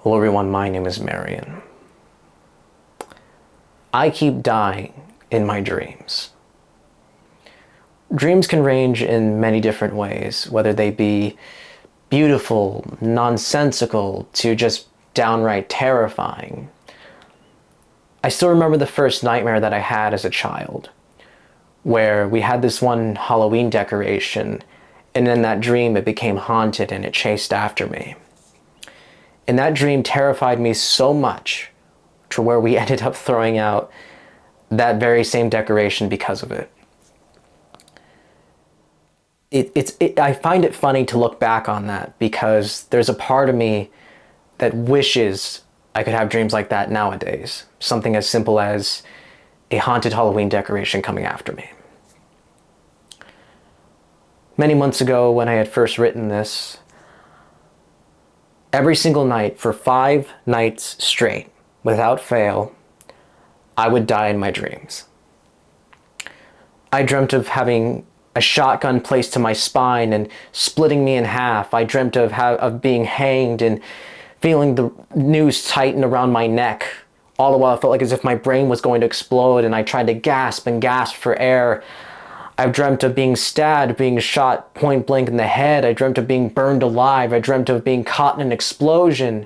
Hello everyone, my name is Marion. I keep dying in my dreams. Dreams can range in many different ways, whether they be beautiful, nonsensical, to just downright terrifying. I still remember the first nightmare that I had as a child, where we had this one Halloween decoration, and in that dream it became haunted and it chased after me. And that dream terrified me so much to where we ended up throwing out that very same decoration because of it. I find it funny to look back on that because there's a part of me that wishes I could have dreams like that nowadays. Something as simple as a haunted Halloween decoration coming after me. Many months ago, when I had first written this, every single night for 5 nights straight, without fail, I would die in my dreams. I dreamt of having a shotgun placed to my spine and splitting me in half. I dreamt of being hanged and feeling the noose tighten around my neck. All the while I felt like as if my brain was going to explode, and I tried to gasp and gasp for air. I've dreamt of being stabbed, being shot point blank in the head. I dreamt of being burned alive. I dreamt of being caught in an explosion.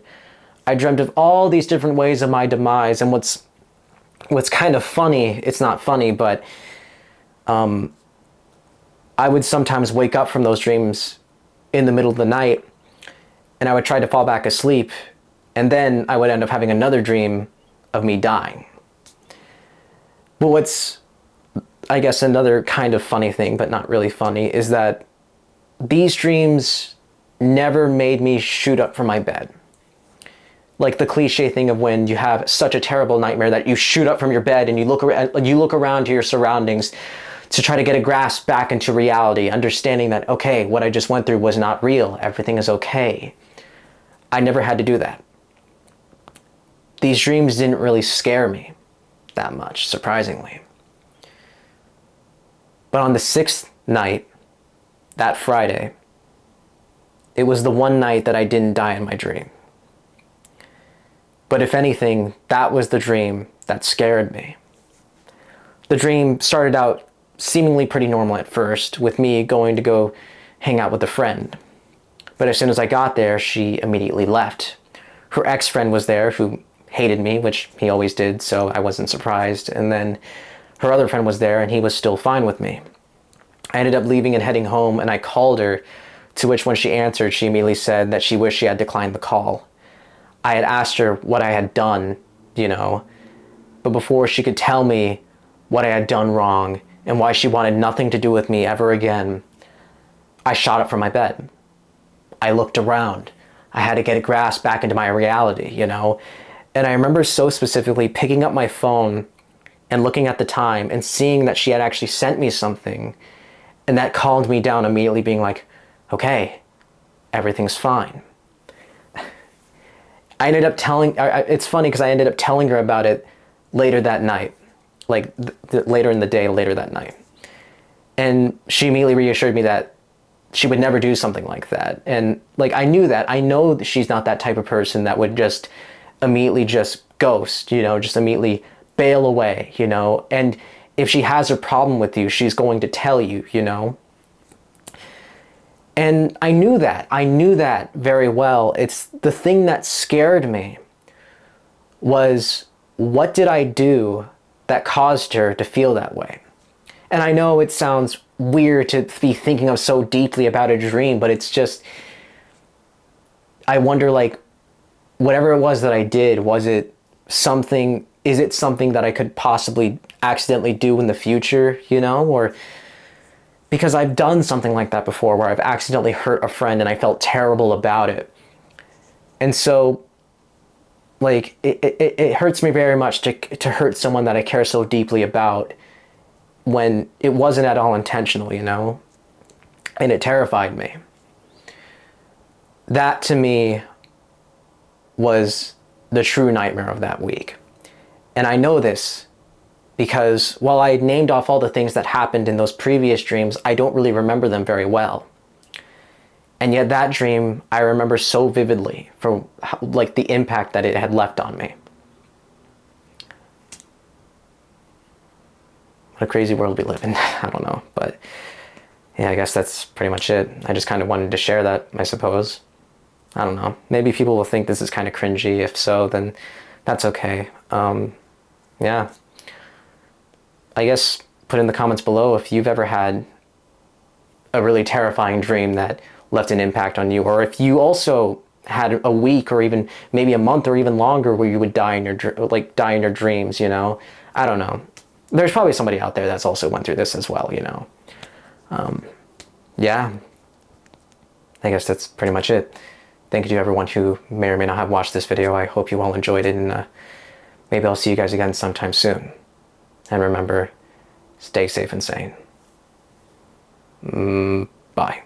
I dreamt of all these different ways of my demise. And what's kind of funny, it's not funny, but I would sometimes wake up from those dreams in the middle of the night, and I would try to fall back asleep, and then I would end up having another dream of me dying. But what's, I guess, another kind of funny thing, but not really funny, is that these dreams never made me shoot up from my bed. Like the cliche thing of when you have such a terrible nightmare that you shoot up from your bed and you look around to your surroundings to try to get a grasp back into reality, understanding that, okay, what I just went through was not real. Everything is okay. I never had to do that. These dreams didn't really scare me that much, surprisingly. But on the 6th night, that Friday, it was the one night that I didn't die in my dream. But if anything, that was the dream that scared me. The dream started out seemingly pretty normal at first, with me going to go hang out with a friend. But as soon as I got there, she immediately left. Her ex-friend was there who hated me, which he always did, so I wasn't surprised. And then her other friend was there, and he was still fine with me. I ended up leaving and heading home, and I called her, to which when she answered, she immediately said that she wished she had declined the call. I had asked her what I had done, but before she could tell me what I had done wrong and why she wanted nothing to do with me ever again, I shot up from my bed. I looked around. I had to get a grasp back into my reality, And I remember so specifically picking up my phone and looking at the time and seeing that she had actually sent me something, and that calmed me down immediately, being like, okay, everything's fine. I ended up it's funny because I ended up telling her about it later that night, like later in the day, later that night. And she immediately reassured me that she would never do something like that. And like, I knew that. I know that she's not that type of person that would just immediately just ghost, just immediately bail away, And if she has a problem with you, she's going to tell you, And I knew that very well. It's the thing that scared me was, what did I do that caused her to feel that way? And I know it sounds weird to be thinking of so deeply about a dream, but it's just, I wonder, like, whatever it was that I did, is it something that I could possibly accidentally do in the future, or because I've done something like that before where I've accidentally hurt a friend and I felt terrible about it. And so, like, it hurts me very much to hurt someone that I care so deeply about when it wasn't at all intentional, And it terrified me. That, to me, was the true nightmare of that week. And I know this because while I named off all the things that happened in those previous dreams, I don't really remember them very well. And yet that dream I remember so vividly for like the impact that it had left on me. What a crazy world we live in. I don't know, but yeah, I guess that's pretty much it. I just kind of wanted to share that, I suppose. I don't know. Maybe people will think this is kind of cringy. If so, then that's okay. Yeah. I guess put in the comments below if you've ever had a really terrifying dream that left an impact on you, or if you also had a week or even maybe a month or even longer where you would die in your die in your dreams, you know. I don't know. There's probably somebody out there that's also went through this as well, you know. Yeah, I guess that's pretty much it. Thank you to everyone who may or may not have watched this video. I hope you all enjoyed it, and maybe I'll see you guys again sometime soon. And remember, stay safe and sane. Bye.